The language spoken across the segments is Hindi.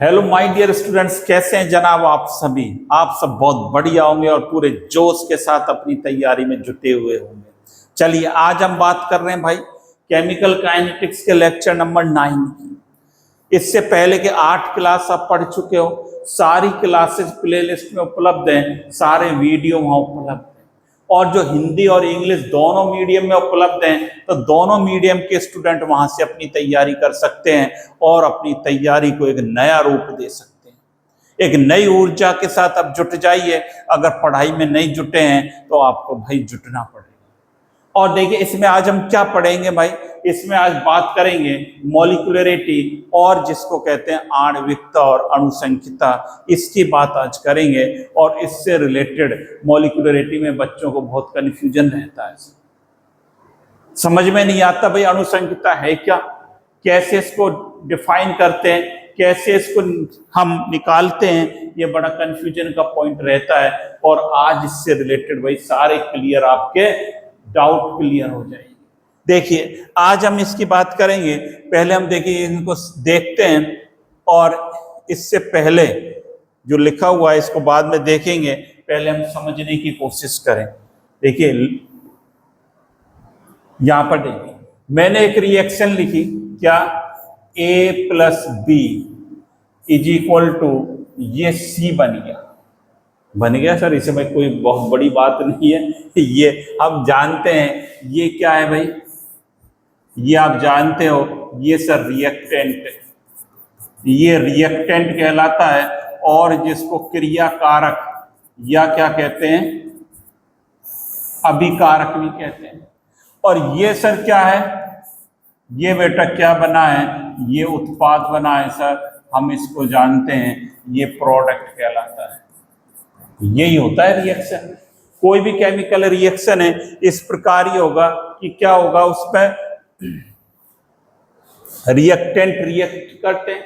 हेलो माय डियर स्टूडेंट्स, कैसे हैं जनाब आप सभी। आप सब बहुत बढ़िया होंगे और पूरे जोश के साथ अपनी तैयारी में जुटे हुए होंगे। चलिए आज हम बात कर रहे हैं भाई केमिकल काइनेटिक्स के लेक्चर नंबर 9 की। इससे पहले के 8 क्लास आप पढ़ चुके हो, सारी क्लासेस प्लेलिस्ट में उपलब्ध हैं, सारे वीडियो वहाँ उपलब्ध हैं। और जो हिंदी और इंग्लिश दोनों मीडियम में उपलब्ध हैं, तो दोनों मीडियम के स्टूडेंट वहां से अपनी तैयारी कर सकते हैं और अपनी तैयारी को एक नया रूप दे सकते हैं। एक नई ऊर्जा के साथ आप जुट जाइए। अगर पढ़ाई में नहीं जुटे हैं तो आपको भाई जुटना पड़ेगा। और देखिए इसमें आज हम क्या पढ़ेंगे भाई, इसमें आज बात करेंगे मॉलिक्यूलरिटी और जिसको कहते हैं आणविकता और अणुसंख्यता, इसकी बात आज करेंगे। और इससे रिलेटेड मॉलिक्यूलरिटी में बच्चों को बहुत कन्फ्यूजन रहता है, समझ में नहीं आता भाई अणुसंख्यता है क्या, कैसे इसको डिफाइन करते हैं, कैसे इसको हम निकालते हैं, ये बड़ा कन्फ्यूजन का पॉइंट रहता है। और आज इससे रिलेटेड भाई सारे क्लियर, आपके डाउट क्लियर हो जाएंगे। देखिए आज हम इसकी बात करेंगे। पहले हम देखिए इनको देखते हैं और इससे पहले जो लिखा हुआ है इसको बाद में देखेंगे, पहले हम समझने की कोशिश करें। देखिए यहां पर देखिए मैंने एक रिएक्शन लिखी, क्या A + B = ये C बन गया सर, इसमें कोई बहुत बड़ी बात नहीं है। ये हम जानते हैं, ये क्या है भाई, ये आप जानते हो, ये सर रिएक्टेंट, ये रिएक्टेंट कहलाता है। और जिसको क्रियाकारक या क्या कहते हैं, अभिकारक भी कहते हैं। और ये सर क्या है, ये बेटा क्या बना है, ये उत्पाद बना है सर, हम इसको जानते हैं, ये प्रोडक्ट कहलाता है। यही होता है रिएक्शन। कोई भी केमिकल रिएक्शन है इस प्रकार ही होगा कि क्या होगा, उस पर रिएक्टेंट रिएक्ट करते हैं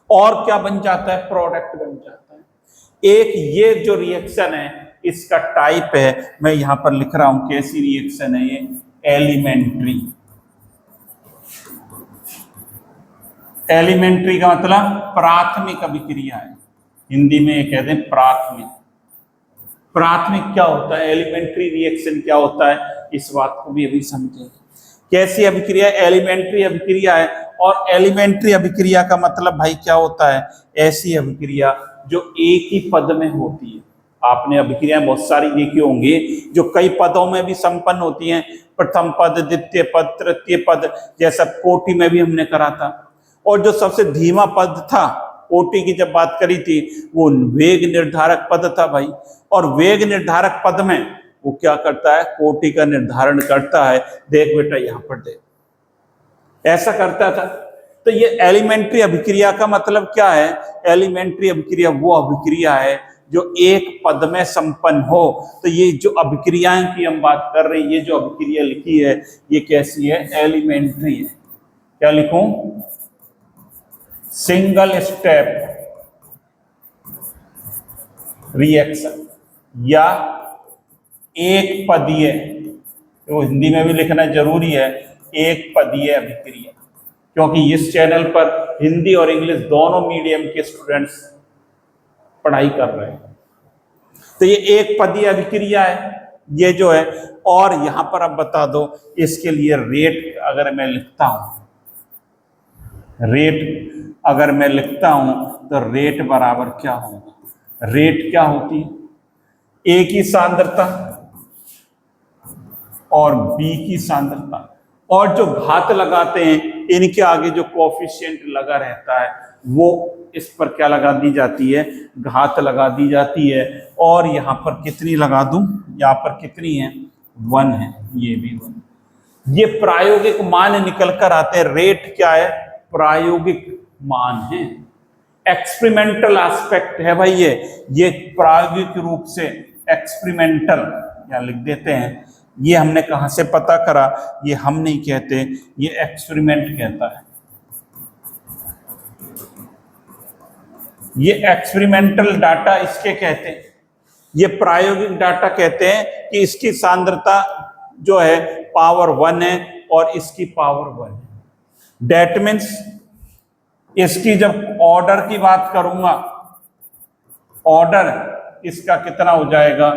और क्या बन जाता है, प्रोडक्ट बन जाता है। एक ये जो रिएक्शन है इसका टाइप है, मैं यहां पर लिख रहा हूं कैसी रिएक्शन है ये, एलिमेंट्री। एलिमेंट्री का मतलब प्राथमिक अभिक्रिया है, हिंदी में ये कहते हैं प्राथमिक। प्राथमिक क्या होता है, एलिमेंट्री रिएक्शन क्या होता है, इस बात को भी अभी समझेंगे। कैसी अभिक्रिया, एलिमेंट्री अभिक्रिया है। और एलिमेंट्री अभिक्रिया का मतलब भाई क्या होता है, ऐसी अभिक्रिया जो एक ही पद में होती है। आपने अभिक्रियाएं बहुत सारी देखी होंगी जो कई पदों में भी संपन्न होती हैं, प्रथम पद, द्वितीय पद, तृतीय पद, जैसा कोटि में भी हमने करा था। और जो सबसे धीमा पद था कोटि की जब बात करी थी, वो वेग निर्धारक पद था भाई। और वेग निर्धारक पद में वो क्या करता है, कोटि का निर्धारण करता है। देख बेटा यहां पर देख, ऐसा करता था। तो ये एलिमेंट्री अभिक्रिया का मतलब क्या है, एलिमेंट्री अभिक्रिया वो अभिक्रिया है जो एक पद में संपन्न हो। तो ये जो अभिक्रियाएं की हम बात कर रहे हैं, ये जो अभिक्रिया लिखी है ये कैसी है, एलिमेंट्री है। क्या लिखूं, सिंगल स्टेप रिएक्शन या एक पदीय, तो हिंदी में भी लिखना जरूरी है, एक पदीय अभिक्रिया, क्योंकि इस चैनल पर हिंदी और इंग्लिश दोनों मीडियम के स्टूडेंट्स पढ़ाई कर रहे हैं। तो ये एक पदीय अभिक्रिया है ये जो है। और यहां पर अब बता दो इसके लिए रेट अगर मैं लिखता हूं, रेट अगर मैं लिखता हूं तो रेट बराबर क्या होगा, रेट क्या होती है, ए की सांद्रता और बी की सांद्रता, और जो घात लगाते हैं इनके आगे जो कोफिशिएंट लगा रहता है वो इस पर क्या लगा दी जाती है, घात लगा दी जाती है। और यहां पर कितनी लगा दूं, यहां पर कितनी है, 1 है, ये भी 1। ये प्रायोगिक मान निकल कर आते हैं। रेट क्या है, प्रायोगिक मान है, एक्सपेरिमेंटल एस्पेक्ट है भाई। ये प्रायोगिक रूप से एक्सपेरिमेंटल या लिख देते हैं। ये हमने कहां से पता करा, ये हम नहीं कहते, ये एक्सपेरिमेंट कहता है। ये एक्सपेरिमेंटल डाटा इसके कहते हैं, ये प्रायोगिक डाटा कहते हैं कि इसकी सांद्रता जो है पावर 1 है और इसकी पावर 1 है। डेट मीन्स इसकी जब ऑर्डर की बात करूंगा, ऑर्डर इसका कितना हो जाएगा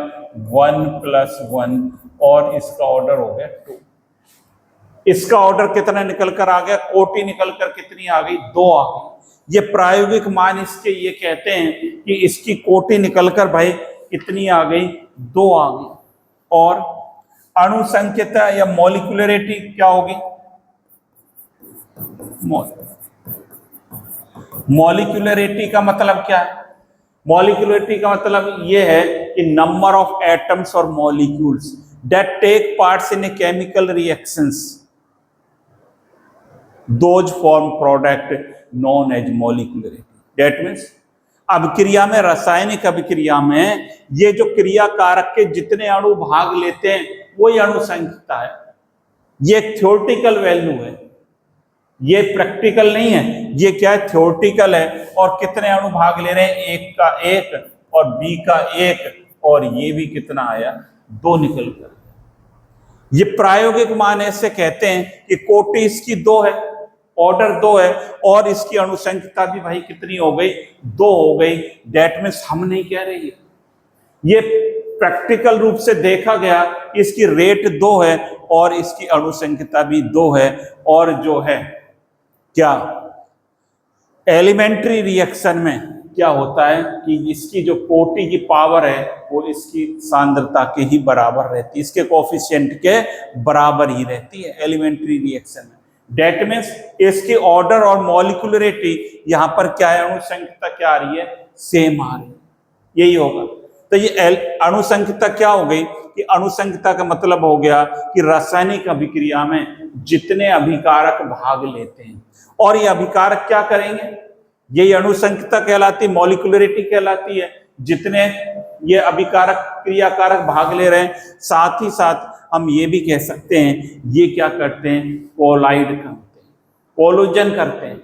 1+1 और इसका ऑर्डर हो गया 2। इसका ऑर्डर कितना निकल कर आ गया, कोटि निकल कर कितनी आ गई 2 आ गई। ये प्रायोगिक मान इसके ये कहते हैं कि इसकी कोटि निकलकर भाई कितनी आ गई 2 आ गई। और अणुसंख्यता या मॉलिक्यूलरिटी क्या होगी, मॉलिक्यूलरिटी का मतलब क्या है, मॉलिक्यूलरिटी का मतलब ये है कि नंबर ऑफ एटम्स और molecules that take parts in a chemical reactions those form product known as molecularity. That means अभिक्रिया में, रासायनिक अभिक्रिया में ये जो क्रिया कारक के जितने अणु भाग लेते हैं वही अणुसंख्यता है। ये थ्योरेटिकल वैल्यू है, ये प्रैक्टिकल नहीं है। ये क्या है, थ्योरेटिकल है। और कितने अणु भाग ले रहे हैं, एक का 1 और बी का 1, और ये भी कितना आया 2 निकल कर। ये प्रायोगिक मान ऐसे कहते हैं कि कोटि इसकी 2 है, ऑर्डर 2 है, और इसकी अणुसंख्यता भी भाई कितनी हो गई 2 हो गई। दैट मीन्स हम नहीं कह रहे, ये प्रैक्टिकल रूप से देखा गया, इसकी रेट 2 है और इसकी अणुसंख्यता भी 2 है। और जो है क्या एलिमेंट्री रिएक्शन में क्या होता है कि इसकी जो कोटि की पावर है वो इसकी सांद्रता के ही बराबर रहती है, इसके कोफिशिएंट के बराबर ही रहती है एलिमेंट्री रिएक्शन में। दैट मीन्स इसकी ऑर्डर और मॉलिक्यूलरिटी यहां पर क्या है, अणुसंख्यता क्या आ रही है, सेम आ रही है, यही होगा। तो ये अणुसंख्यता क्या हो गई कि अणुसंख्यता का मतलब हो गया कि रासायनिक अभिक्रिया में जितने अभिकारक भाग लेते हैं, और ये अभिकारक क्या करेंगे, यही अणुसंख्यता कहलाती, मॉलिक्यूलरिटी कहलाती है। जितने ये अभिकारक क्रियाकारक भाग ले रहे हैं, साथ ही साथ हम ये भी कह सकते हैं ये क्या करते हैं, कोलाइड करते हैं, कोलिजन करते हैं,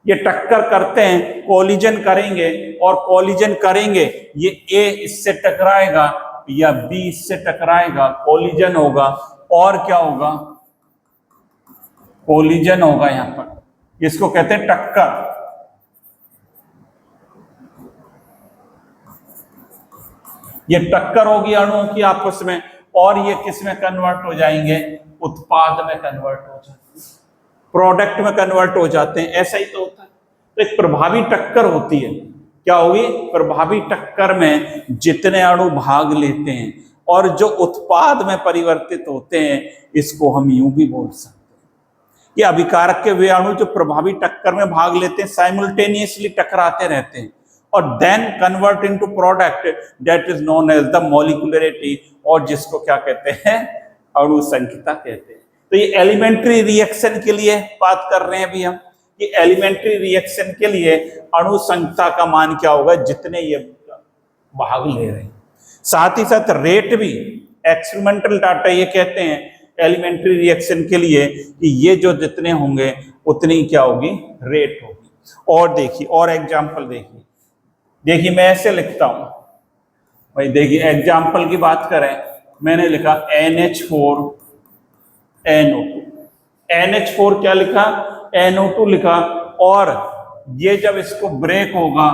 ये टक्कर करते हैं, कोलिजन करेंगे। और कोलिजन करेंगे, ये ए इससे टकराएगा या बी इससे टकराएगा, कोलिजन होगा। और क्या होगा, कोलिजन होगा, यहां पर इसको कहते हैं टक्कर। ये टक्कर होगी अणुओं की आपस में, और ये किस में कन्वर्ट हो जाएंगे, उत्पाद में कन्वर्ट हो जाते हैं, प्रोडक्ट में कन्वर्ट हो जाते हैं। ऐसा ही तो होता है। तो एक प्रभावी टक्कर होती है, क्या होगी, प्रभावी टक्कर में जितने अणु भाग लेते हैं और जो उत्पाद में परिवर्तित होते हैं, इसको हम यूं भी बोल सकते हैं कि अभिकारक के वे अणु जो प्रभावी टक्कर में भाग लेते हैं, साइमल्टेनियसली टकराते रहते हैं और then convert into product that is known as the molecularity, और जिसको क्या कहते हैं, अणुसंख्यता कहते हैं। तो ये एलिमेंट्री रिएक्शन के लिए बात कर रहे हैं अभी हम कि एलिमेंट्री रिएक्शन के लिए अणुसंख्यता का मान क्या होगा, जितने ये भाग ले रहे हैं। साथ ही साथ रेट भी, एक्सपेरिमेंटल डाटा ये कहते हैं एलिमेंट्री रिएक्शन के लिए कि ये जो जितने होंगे उतनी क्या होगी, रेट होगी। और देखिए, और एग्जाम्पल देखिए मैं ऐसे लिखता हूं भाई, देखिए एग्जाम्पल की बात करें, मैंने लिखा NH4 NO2, NH4 क्या लिखा, NO2 लिखा। और ये जब इसको ब्रेक होगा,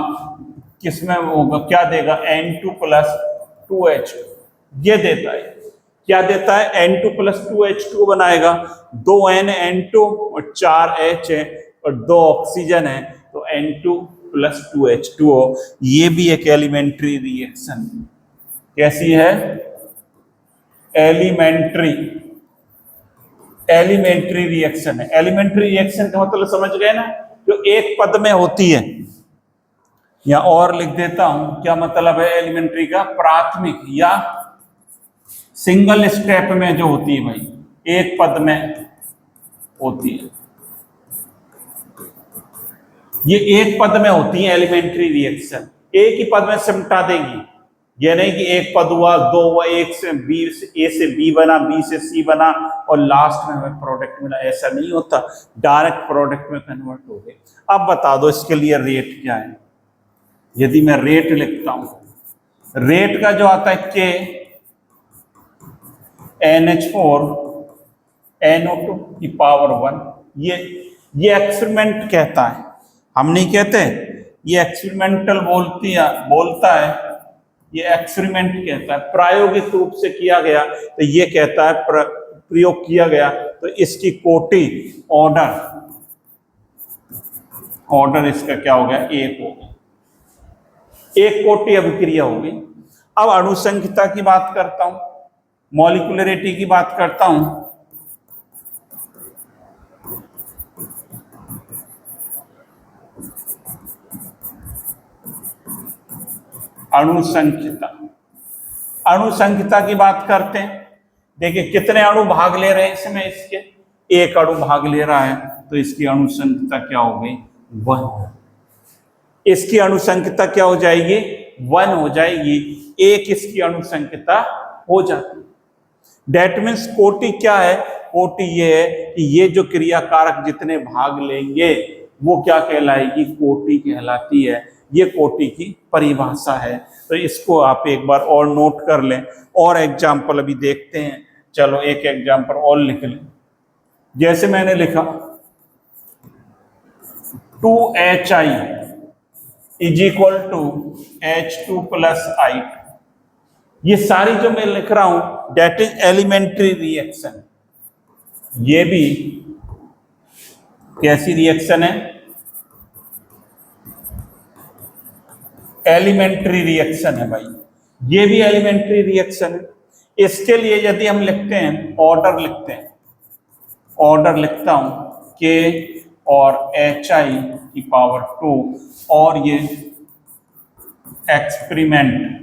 किसमें होगा, क्या देगा, N2+2H2, ये देता है, क्या देता है, N2+2H2 बनाएगा। 2 N N2 और 4 H है और 2 ऑक्सीजन है, तो N2+2H2O। ये भी एक एलिमेंट्री रिएक्शन, कैसी है, एलिमेंट्री रिएक्शन है। एलिमेंट्री रिएक्शन का मतलब समझ गए ना, जो एक पद में होती है, या और लिख देता हूं, क्या मतलब है एलिमेंट्री का, प्राथमिक या सिंगल स्टेप में जो होती है भाई, एक पद में होती है, ये एक पद में होती है एलिमेंट्री रिएक्शन, एक ही पद में सिमटा देगी। ये नहीं कि एक पद हुआ, 2 हुआ, एक से बी, ए से बी बना, बी से सी बना और लास्ट में हमें प्रोडक्ट मिला, ऐसा नहीं होता, डायरेक्ट प्रोडक्ट में कन्वर्ट हो गए। अब बता दो इसके लिए रेट क्या है। यदि मैं रेट लिखता हूं, रेट का जो आता है K NH4 NO2 की पावर 1, ये एक्सपेरिमेंट कहता है हम नहीं कहते, ये एक्सपेरिमेंटल बोलता है, ये एक्सपेरिमेंट कहता है, प्रायोगिक रूप से किया गया तो ये कहता है प्रयोग किया गया, तो इसकी कोटि ऑर्डर इसका क्या हो गया, एक हो गया, एक कोटि अभिक्रिया होगी। अब अणुसंख्यता की बात करता हूं, मॉलिक्यूलरिटी की बात करता हूं। अणुसंख्यता की बात करते हैं। देखिए कितने अणु भाग ले रहे हैं इसमें, इसके एक अणु भाग ले रहा है, तो इसकी अणुसंख्यता क्या हो गई, 1। इसकी अणुसंख्यता क्या हो जाएगी, 1 हो जाएगी, एक इसकी अणुसंख्यता हो जाती है। दैट मीन्स कोटि क्या है, कोटि ये है कि ये जो क्रियाकारक जितने भाग लेंगे वो क्या कहलाएगी, कोटि कहलाती है। ये कोटि की परिभाषा है। तो इसको आप एक बार और नोट कर लें, और एग्जाम्पल अभी देखते हैं। चलो एक एग्जाम्पल और लिख लें। जैसे मैंने लिखा 2HI is equal to H2 plus I। ये सारी जो मैं लिख रहा हूं डेट इज एलिमेंट्री रिएक्शन। ये भी कैसी रिएक्शन है, एलिमेंट्री रिएक्शन है भाई, ये भी एलिमेंट्री रिएक्शन है। इसके लिए यदि हम लिखते हैं, ऑर्डर लिखते हैं, ऑर्डर लिखता हूं K और HI की पावर 2, और ये एक्सपेरिमेंट,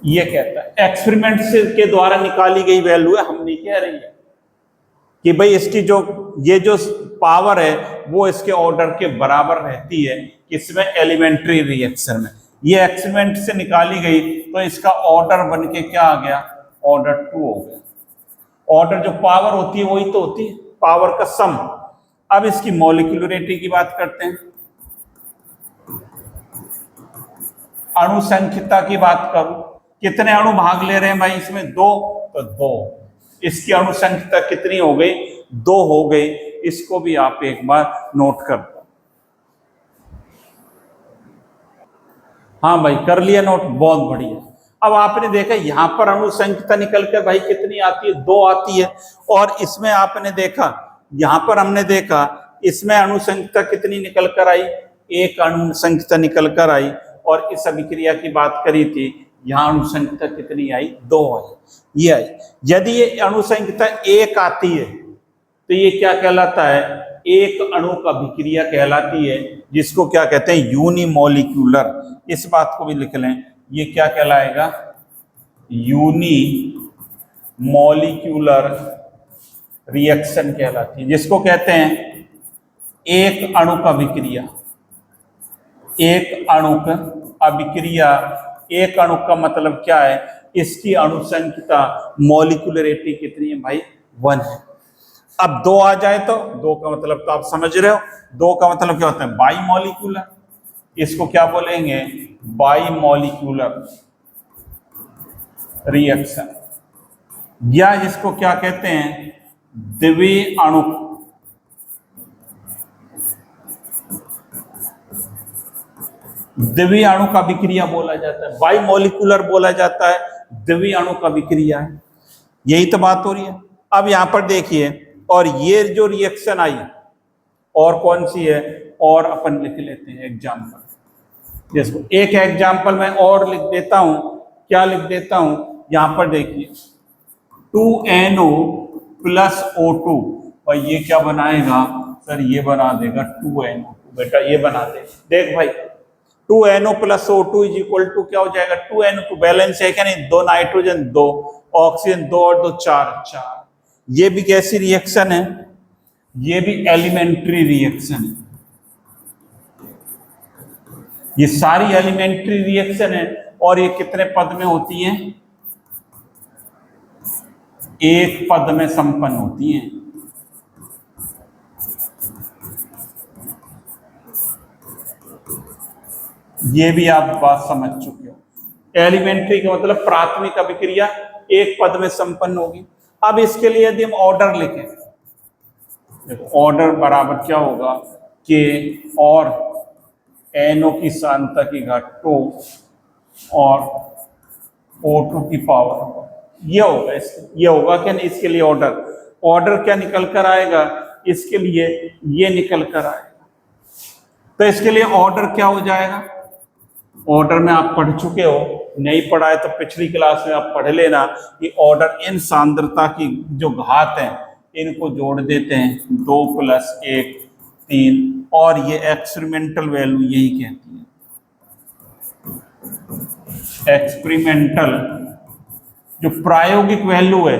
ये कहता है एक्सपेरिमेंट से के द्वारा निकाली गई वैल्यू है। हम नहीं कह रही है कि भाई इसकी जो ये जो पावर है वो इसके ऑर्डर के बराबर रहती है, किसमें, एलिमेंट्री रिएक्शन में। ये एक्सपेरिमेंट से निकाली गई तो इसका ऑर्डर बन के क्या आ गया, ऑर्डर 2 हो गया। ऑर्डर जो पावर होती है वही तो होती है, पावर का सम। अब इसकी मॉलिक्यूलरिटी की बात करते हैं, अणुसंख्यता की बात करूं, कितने अणु भाग ले रहे हैं भाई इसमें, 2, तो 2। इसकी अणुसंख्यता कितनी हो गई, 2 हो गई। इसको भी आप एक बार नोट कर दो। हाँ भाई कर लिया नोट, बहुत बढ़िया। अब आपने देखा यहां पर अणुसंख्यता निकल कर भाई कितनी आती है, 2 आती है। और इसमें आपने देखा, यहां पर हमने देखा इसमें अणुसंख्यता कितनी निकल कर आई, 1 अणुसंख्यता निकल कर आई। और इस अभिक्रिया की बात करी थी, यहाँ अणुसंख्यता कितनी आई, 2 आई, ये आई। यदि ये अणुसंख्यता 1 आती है तो ये क्या कहलाता है, एक अणु का अभिक्रिया कहलाती है, जिसको क्या कहते हैं, यूनिमोलिक्यूलर। इस बात को भी लिख लें, ये क्या कहलाएगा, यूनिमोलिक्यूलर रिएक्शन कहलाती है, जिसको कहते हैं एक अणु का अभिक्रिया। एक अणु का अभिक्रिया, एक अणु का मतलब क्या है, इसकी अणुसंख्यता मॉलिक्यूलरिटी कितनी है भाई, 1 है। अब 2 आ जाए तो 2 का मतलब तो आप समझ रहे हो, 2 का मतलब क्या होता है, बाई मॉलिक्यूलर। इसको क्या बोलेंगे, बाई मॉलिक्यूलर रिएक्शन, या इसको क्या कहते हैं, द्वितीय अणु, द्वितीय अणु का विक्रिया बोला जाता है, बाई मॉलिक्यूलर बोला जाता है, द्वितीय अणु का विक्रिया है। यही तो बात हो रही है। अब यहां पर देखिए, और ये जो रिएक्शन आई और कौन सी है, और अपन लिख लेते हैं एग्जाम्पल। जिसको एक एग्जाम्पल मैं और लिख देता हूं, क्या लिख देता हूं, यहां पर देखिए 2NO प्लस O2, और ये क्या बनाएगा सर, ये बना देगा 2NO। बेटा ये बना दे, देख भाई 2NO plus O2 is equal to क्या हो जाएगा, 2NO बैलेंस है क्या नहीं, 2 नाइट्रोजन 2 ऑक्सीजन 2 और 2 4। ये भी कैसी रिएक्शन है, ये भी एलिमेंट्री रिएक्शन है। ये सारी एलिमेंट्री रिएक्शन है, और ये कितने पद में होती हैं, एक पद में संपन्न होती हैं। ये भी आप बात समझ चुके हो। एलिमेंट्री का मतलब प्राथमिक अभिक्रिया एक पद में संपन्न होगी। अब इसके लिए यदि हम ऑर्डर लिखें, देखो ऑर्डर बराबर क्या होगा, के और NO की सांद्रता की घात 2 और O2 की पावर, ये होगा ये होगा क्या नहीं, इसके लिए ऑर्डर क्या निकल कर आएगा, इसके लिए ये निकल कर आएगा। तो इसके लिए ऑर्डर क्या हो जाएगा, ऑर्डर में आप पढ़ चुके हो, नहीं पढ़ा है तो पिछली क्लास में आप पढ़ लेना कि ऑर्डर इन सांद्रता की जो घात है इनको जोड़ देते हैं, 2 + 1 3, और ये एक्सपेरिमेंटल वैल्यू यही कहती है। एक्सपेरिमेंटल जो प्रायोगिक वैल्यू है,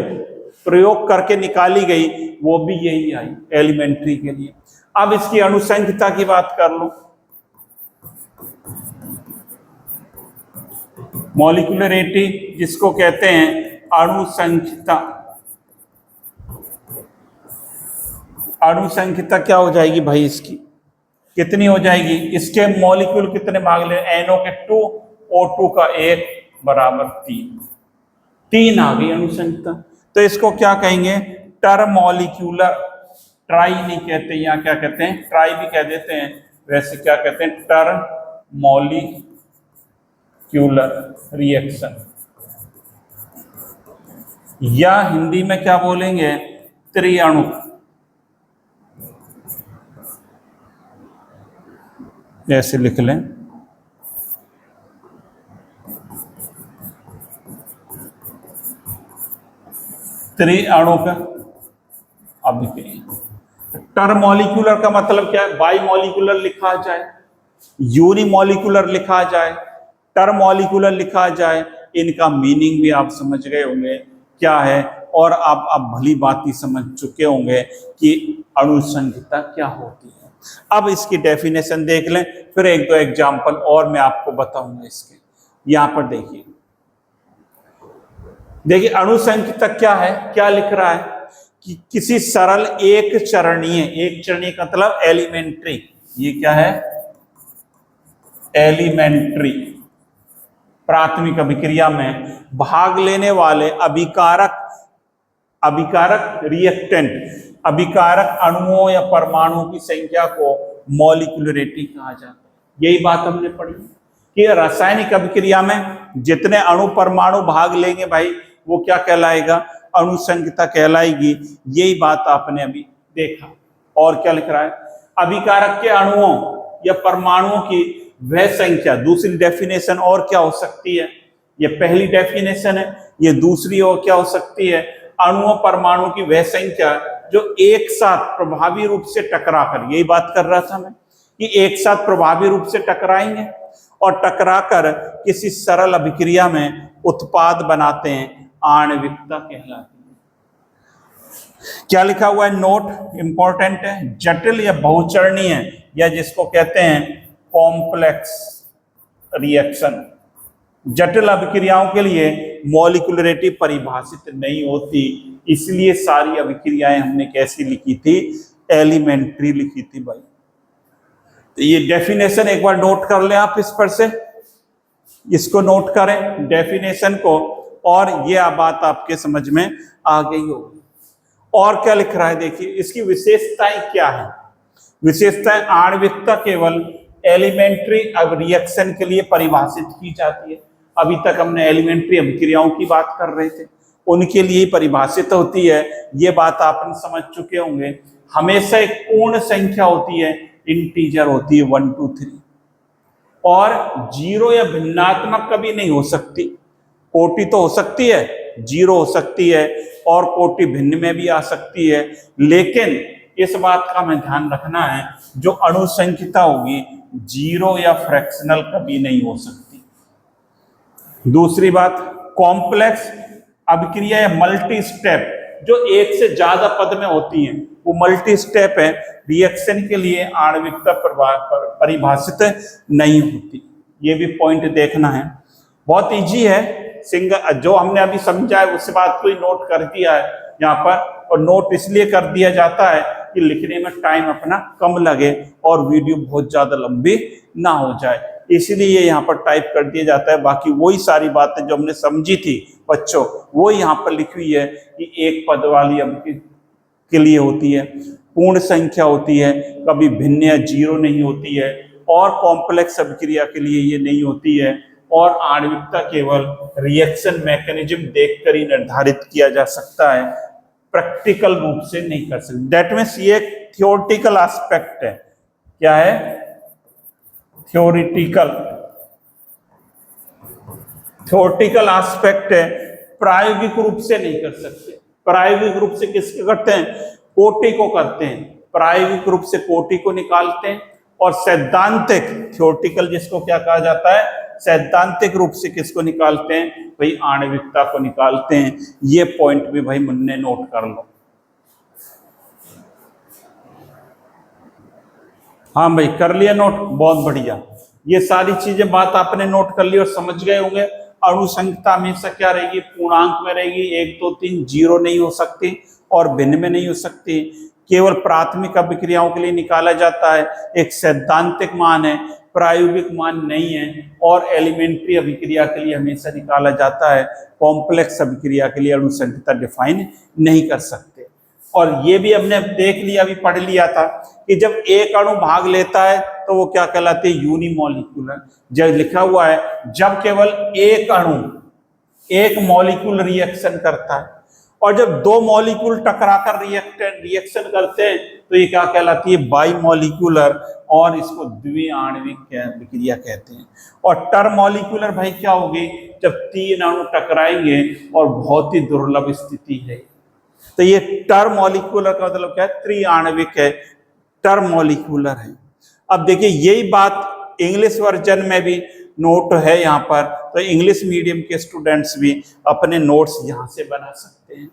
प्रयोग करके निकाली गई, वो भी यही आई एलिमेंट्री के लिए। अब इसकी अणुसंख्यता की बात कर लो। मॉलिक्यूलरिटी जिसको कहते हैं अणुसंख्यता, अणुसंख्यता क्या हो जाएगी भाई, इसकी कितनी हो जाएगी, इसके मॉलिक्यूल कितने भाग ले, NO के 2, O2 का 1 बराबर 3 आ गई अणुसंख्यता। तो इसको क्या कहेंगे, टरमॉलिक्यूलर, ट्राई नहीं कहते, यहाँ क्या कहते हैं, ट्राई भी कह देते हैं, वैसे क्या कहते हैं, टरमॉलिक्यूलर रिएक्शन, या हिंदी में क्या बोलेंगे, त्रिअणु। ऐसे लिख लें, त्रिअणु का अभिक्रिया। टरमॉलिक्यूलर का मतलब क्या है, बाईमॉलिक्यूलर लिखा जाए, यूनिमॉलिक्यूलर लिखा जाए, टरमॉलिक्यूलर लिखा जाए, इनका मीनिंग भी आप समझ गए होंगे क्या है, और आप भली बात ही समझ चुके होंगे कि अणुसंख्यता क्या होती है। अब इसकी डेफिनेशन देख लें, फिर 1-2 एग्जाम्पल और मैं आपको बताऊंगा इसके। यहां पर देखिए अणुसंख्यता क्या है, क्या लिख रहा है कि किसी सरल एक चरणीय का मतलब एलिमेंट्री, ये क्या है, एलिमेंट्री प्राथमिक अभिक्रिया में भाग लेने वाले अभिकारक रिएक्टेंट, अभिकारक अणुओं या परमाणुओं की संख्या को मॉलिक्यूलरिटी कहा जाता है। यही बात हमने पढ़ी कि रासायनिक अभिक्रिया में जितने अणु परमाणु भाग लेंगे भाई, वो क्या कहलाएगा, अणुसंख्यता कहलाएगी। यही बात आपने अभी देखा। और क्या लिख रहा है, अभिकारक के अणुओं या परमाणुओं की वह संख्या, दूसरी डेफिनेशन और क्या हो सकती है, ये पहली डेफिनेशन है, ये दूसरी और क्या हो सकती है, अणुओं परमाणु की वह संख्या जो एक साथ प्रभावी रूप से टकराकर, यही बात कर रहा था मैं कि एक साथ प्रभावी रूप से टकराएंगे और टकराकर किसी सरल अभिक्रिया में उत्पाद बनाते हैं, आणविकता कहलाती है। क्या लिखा हुआ है, नोट इंपॉर्टेंट है, जटिल या बहुचरणीय या जिसको कहते हैं कॉम्प्लेक्स रिएक्शन, जटिल अभिक्रियाओं के लिए मॉलिक्यूलरिटी परिभाषित नहीं होती, इसलिए सारी अभिक्रियाएं हमने कैसी लिखी थी, एलिमेंट्री लिखी थी भाई। तो ये डेफिनेशन एक बार नोट कर लें आप, इस पर से इसको नोट करें डेफिनेशन को, और ये बात आपके समझ में आ गई होगी। और क्या लिख रहा है देखिए, इसकी विशेषताएं क्या है, विशेषताएं, आणविकता केवल एलिमेंट्री रिएक्शन के लिए परिभाषित की जाती है। अभी तक हमने एलिमेंट्री अभिक्रियाओं की बात कर रहे थे, उनके लिए परिभाषित होती है, ये बात आपने समझ चुके होंगे। हमेशा एक पूर्ण संख्या होती है, इंटीजर होती है 1 2 3, और 0 या भिन्नात्मक कभी नहीं हो सकती। कोटि तो हो सकती है, 0 हो सकती है, और कोटि भिन्न में भी आ सकती है, लेकिन इस बात का हमें ध्यान रखना है, जो अणुसंख्यता होगी 0 या फ्रैक्शनल कभी नहीं हो सकती। दूसरी बात, कॉम्प्लेक्स अभिक्रिया या मल्टी स्टेप जो एक से ज्यादा पद में होती है, वो मल्टी स्टेप है, रिएक्शन के लिए आणविकता परिभाषित नहीं होती। ये भी पॉइंट देखना है, बहुत इजी है, सिंगल जो हमने अभी समझा है उस बात को ही नोट कर दिया है यहाँ पर, और नोट इसलिए कर दिया जाता है कि लिखने में टाइम अपना कम लगे और वीडियो बहुत ज्यादा लंबी ना हो जाए, इसलिए यहाँ पर टाइप कर दिया जाता है। बाकी वही सारी बातें जो हमने समझी थी बच्चों, वो यहाँ पर लिखी हुई है कि एक पद वाली के लिए होती है। पूर्ण संख्या होती है, कभी भिन्न या जीरो नहीं होती है, और कॉम्प्लेक्स अभिक्रिया के लिए ये नहीं होती है, और आणविकता केवल रिएक्शन मैकेनिज्म देखकर ही निर्धारित किया जा सकता है, प्रैक्टिकल रूप से नहीं कर सकते। दैट मीन्स ये एक थियोरेटिकल एस्पेक्ट है। क्या है? थियोरेटिकल एस्पेक्ट है, प्रायोगिक रूप से नहीं कर सकते। प्रायोगिक रूप से किसके करते हैं? कोटि को करते हैं, प्रायोगिक रूप से कोटि को निकालते हैं, और सैद्धांतिक थियोरेटिकल जिसको क्या कहा जाता है? सैद्धांतिक रूप से किसको निकालते हैं? भाई आणविकता को निकालते हैं। ये पॉइंट भी भाई मुन्ने नोट कर लो। हाँ भाई कर लिया नोट, बहुत बढ़िया। ये सारी चीजें बात आपने नोट कर ली और समझ गए होंगे। अणुसंख्यता हमेशा क्या रहेगी? पूर्णांक में रहेगी। 1 2 3 जीरो नहीं हो सकती और भिन्न में नहीं हो सकती। केवल प्राथमिक अभिक्रियाओं के लिए निकाला जाता है, एक सैद्धांतिक मान है, प्रायोगिक मान नहीं है। और एलिमेंट्री अभिक्रिया के लिए हमेशा निकाला जाता है, कॉम्प्लेक्स अभिक्रिया के लिए अणुसंख्यता डिफाइन नहीं कर सकते। और ये भी हमने देख लिया, अभी पढ़ लिया था कि जब एक अणु भाग लेता है तो वो क्या कहलाते हैं? यूनिमॉलिक्यूलर। जब लिखा हुआ है जब केवल एक अणु एक मॉलिक्यूल रिएक्शन करता है, और जब दो मॉलिक्यूल टकराकर रिएक्शन करते हैं तो ये क्या कहलाती है? बाई मॉलिक्यूलर, और इसको द्विआण्विक अभिक्रिया कहते हैं। और टर मॉलिक्यूलर भाई क्या होगी? जब तीन अणु टकराएंगे, और बहुत ही दुर्लभ स्थिति है। तो ये टर मॉलिक्यूलर का मतलब क्या है? त्रिआण्विक है, टर मॉलिक्यूलर है। अब देखिए यही बात इंग्लिश वर्जन में भी नोट है यहाँ पर, तो इंग्लिश मीडियम के स्टूडेंट्स भी अपने नोट्स यहाँ से बना सकते हैं।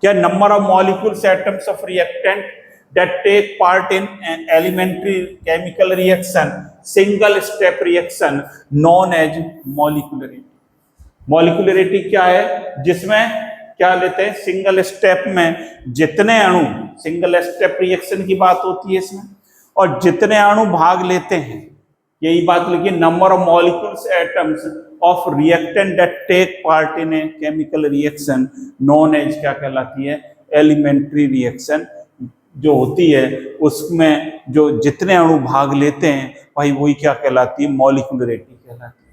क्या? Number of molecules atoms of reactant that take part in an elementary chemical reaction, single step reaction known as molecularity. Molecularity क्या है? जिसमें क्या लेते हैं? सिंगल स्टेप में जितने अणु, सिंगल स्टेप रिएक्शन की बात होती है इसमें, और जितने अणु भाग लेते हैं, यही बात लिखिए, number of molecules atoms of reactant that take part in a chemical reaction known as क्या कहलाती है? एलिमेंट्री रिएक्शन जो होती है उसमें जो जितने अणु भाग लेते हैं भाई वही क्या कहलाती है? मॉलिक्यूलरिटी कहलाती है।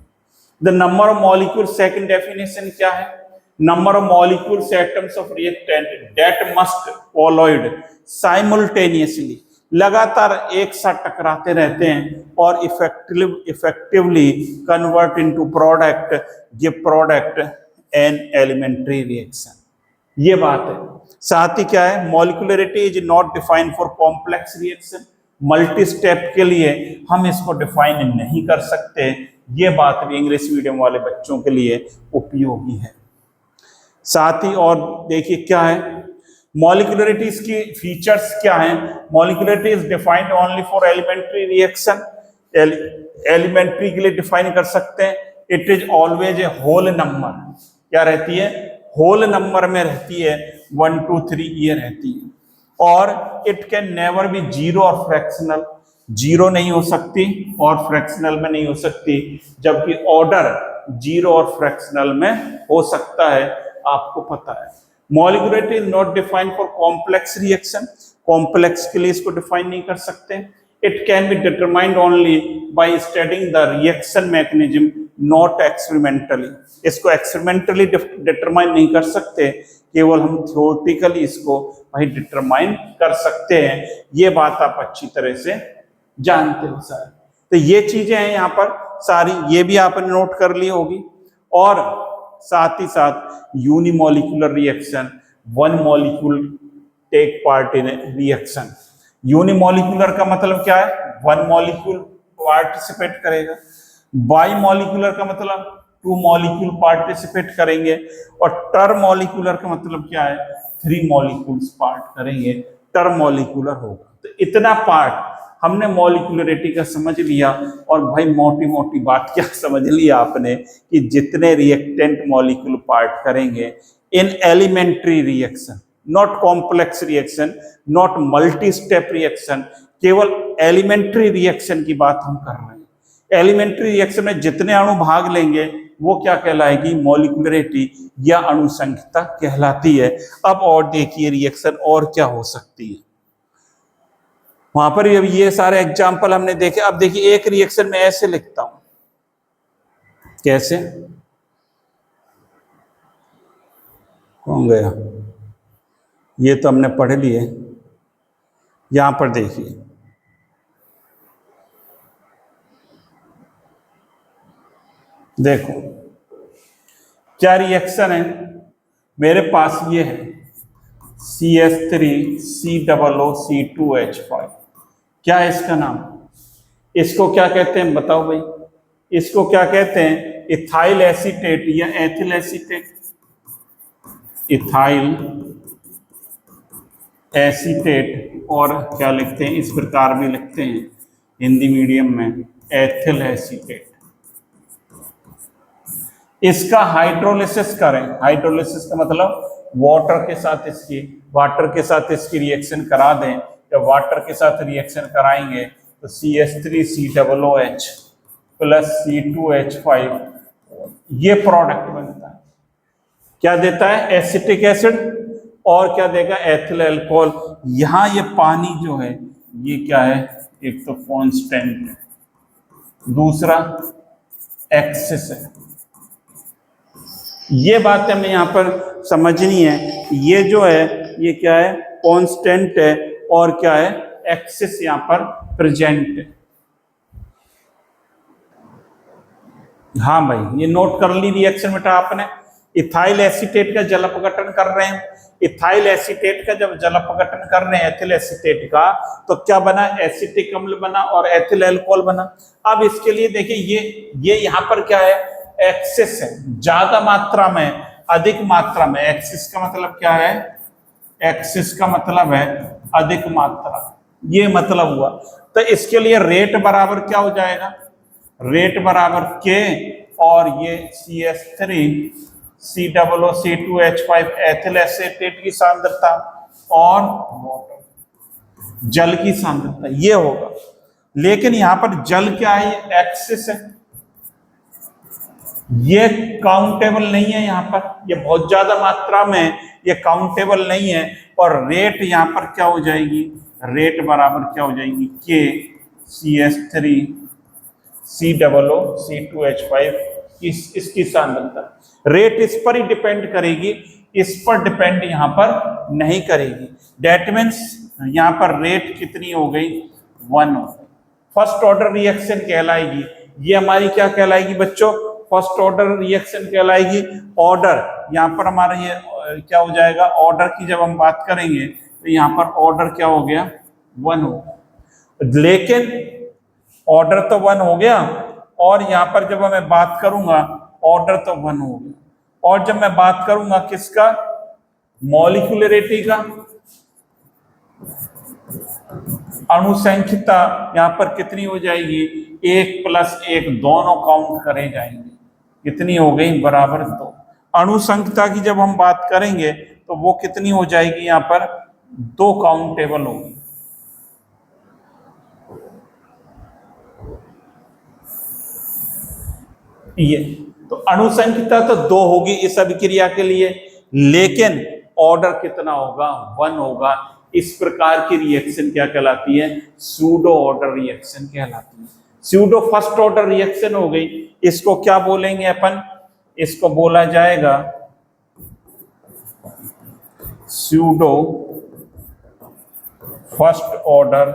The number of molecule, second definition क्या है? Number of molecules atoms of reactant that must collide simultaneously, लगातार एक साथ टकराते रहते हैं और effectively convert into product, give product an elementary reaction. ये बात है। साथ ही क्या है? Molecularity is not defined for complex reaction, multi step के लिए हम इसको डिफाइन नहीं कर सकते। ये बात भी इंग्लिश मीडियम वाले बच्चों के लिए उपयोगी है। साथ ही और देखिए क्या है मॉलिक्यूलरिटी की फीचर्स क्या हैं? Molecularity is defined only for elementary reaction, elementary के लिए डिफाइन कर सकते हैं। It is always a whole number, क्या रहती है? होल नंबर में रहती है, 1 2 3 ये रहती है। और it can never be zero और फ्रैक्शनल, जीरो नहीं हो सकती और फ्रैक्शनल में नहीं हो सकती, जबकि ऑर्डर जीरो और फ्रैक्शनल में हो सकता है, आपको पता है। Molecularity is not defined for complex reaction, complex के लिए इसको डिफाइन नहीं कर सकते। It can be determined only by studying the reaction mechanism, not experimentally. इसको एक्सपेरिमेंटली डिटरमाइन नहीं कर सकते, केवल हम थ्योरेटिकली इसको भाई डिटरमाइन कर सकते हैं। ये बात आप अच्छी तरह से जानते हो सारे। तो ये चीजें हैं यहाँ पर सारी, ये भी आपने नोट कर ली होगी। और साथ ही साथ unimolecular reaction, one molecule take part in reaction. Unimolecular का मतलब क्या है? वन मॉलिक्यूल पार्टिसिपेट करेगा। बाई मॉलिक्यूलर का मतलब 2 मॉलिक्यूल पार्टिसिपेट करेंगे। और टर मॉलिक्यूलर का मतलब क्या है? 3 मॉलिक्यूल्स पार्ट करेंगे, टर मॉलिक्यूलर होगा। तो इतना पार्ट हमने मॉलिक्यूलरिटी का समझ लिया। और भाई मोटी मोटी बात क्या समझ लिया आपने कि जितने रिएक्टेंट मॉलिक्यूल पार्ट करेंगे in elementary reaction, not complex reaction, not multi step reaction, केवल एलिमेंट्री रिएक्शन की बात हम कर रहे हैं। एलिमेंट्री रिएक्शन में जितने अणु भाग लेंगे वो क्या कहलाएगी? मॉलिक्यूलरिटी या अणुसंख्यता कहलाती है। अब और देखिए रिएक्शन और क्या हो सकती है। वहां पर भी अब ये सारे एग्जाम्पल हमने देखे। अब देखिए एक रिएक्शन में ऐसे लिखता हूं, कैसे, कौन गया, ये तो हमने पढ़ लिए। यहां पर देखिए, देखो क्या रिएक्शन है मेरे पास, ये है CH3COO2H5। क्या है इसका नाम, इसको क्या कहते हैं बताओ भाई, इसको क्या कहते हैं, इथाइल एसीटेट या एथिल एसीटेट। इथाइल एसीटेट, और क्या लिखते हैं, इस प्रकार भी लिखते हैं हिंदी मीडियम में, एथिल एसीटेट। इसका हाइड्रोलिसिस करें, हाइड्रोलिसिस का मतलब वाटर के साथ इसकी रिएक्शन करा दें। जब वाटर के साथ रिएक्शन कराएंगे तो CH3COOH प्लस C2H5 ये प्रोडक्ट बनता है। क्या देता है, एसिटिक एसिड, और क्या देगा, एथिल अल्कोहल। यहां ये पानी जो है ये क्या है, एक तो कांस्टेंट है, दूसरा एक्सेस है। ये बात हमें यहाँ पर समझनी है। ये जो है ये क्या है, कांस्टेंट है, और क्या है, एक्सेस यहाँ पर प्रेजेंट है। हाँ भाई, ये नोट कर ली रिएक्शन बेटा आपने। इथाइल एसीटेट का जल अपघटन कर रहे हैं, इथाइल एसीटेट का जब जल अपघटन कर रहे हैं एथिल एसीटेट का, तो क्या बना, एसिटिक अम्ल बना और एथिल अल्कोहल बना। अब इसके लिए देखिए ये यहाँ पर क्या है, एक्सेस है, ज्यादा मात्रा में, अधिक मात्रा में। एक्सेस का मतलब क्या है, एक्सेस का मतलब है अधिक मात्रा, ये मतलब हुआ। तो इसके लिए रेट बराबर क्या हो जाएगा, रेट बराबर K, और ये CH3COO2H5 एथिल एसीटेट की सांद्रता और जल की सांद्रता, ये होगा। लेकिन यहां पर जल क्या है, एक्सेस है, ये काउंटेबल नहीं है यहाँ पर, ये बहुत ज्यादा मात्रा में, ये काउंटेबल नहीं है। और रेट यहाँ पर क्या हो जाएगी, रेट बराबर क्या हो जाएगी, K CH3COO2H5 इसकी सांद्रता। रेट इस पर ही डिपेंड करेगी, इस पर डिपेंड यहाँ पर नहीं करेगी। डेट मीन्स यहाँ पर रेट कितनी हो गई, 1 हो गई। फर्स्ट ऑर्डर रिएक्शन कहलाएगी, ये हमारी क्या कहलाएगी बच्चों, फर्स्ट ऑर्डर रिएक्शन कहलाएगी। ऑर्डर यहाँ पर हमारा ये क्या हो जाएगा, ऑर्डर की जब हम बात करेंगे तो यहाँ पर ऑर्डर क्या हो गया, 1 हो गया। लेकिन ऑर्डर तो 1 हो गया, और यहाँ पर जब मैं बात करूंगा ऑर्डर तो 1 हो गया, और जब मैं बात करूंगा किसका, मॉलिक्यूलरिटी का, अणुसंख्यता यहाँ पर कितनी हो जाएगी, 1 + 1, दोनों काउंट करे जाएंगे, कितनी हो गई, बराबर 2। अणुसंख्यता की जब हम बात करेंगे तो वो कितनी हो जाएगी, यहाँ पर 2 काउंटेबल होगी। ये तो अणुसंख्यता तो 2 होगी इस अभिक्रिया के लिए, लेकिन ऑर्डर कितना होगा, 1 होगा। इस प्रकार की रिएक्शन क्या कहलाती है, सूडो ऑर्डर रिएक्शन कहलाती है। सूडो फर्स्ट ऑर्डर रिएक्शन हो गई, इसको क्या बोलेंगे अपन, इसको बोला जाएगा सूडो फर्स्ट ऑर्डर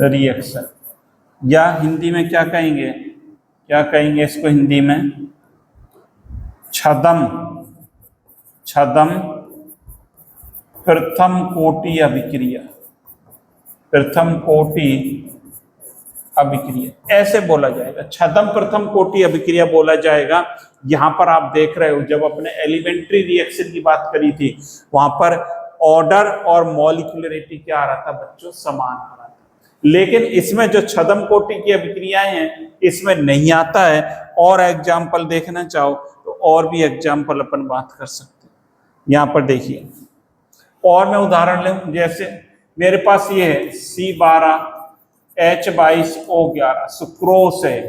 रिएक्शन, या हिंदी में क्या कहेंगे, क्या कहेंगे इसको हिंदी में, छदम प्रथम कोटि अभिक्रिया, प्रथम कोटि अभिक्रिया ऐसे बोला जाएगा, छदम प्रथम कोटि अभिक्रिया बोला जाएगा। यहां पर आप देख रहे हो जब अपने एलिमेंट्री रिएक्शन की बात करी थी, वहां पर ऑर्डर और मॉलिक्यूलरिटी क्या आ रहा था बच्चों, समान आ रहा था। लेकिन इसमें जो छदम कोटि की अभिक्रियाएं हैं इसमें नहीं आता है। और एग्जाम्पल देखना चाहो तो और भी एग्जाम्पल अपन बात कर सकते हैं। यहाँ पर देखिए, और मैं उदाहरण लूं, जैसे मेरे पास ये है C12H22O11 सुक्रोस है,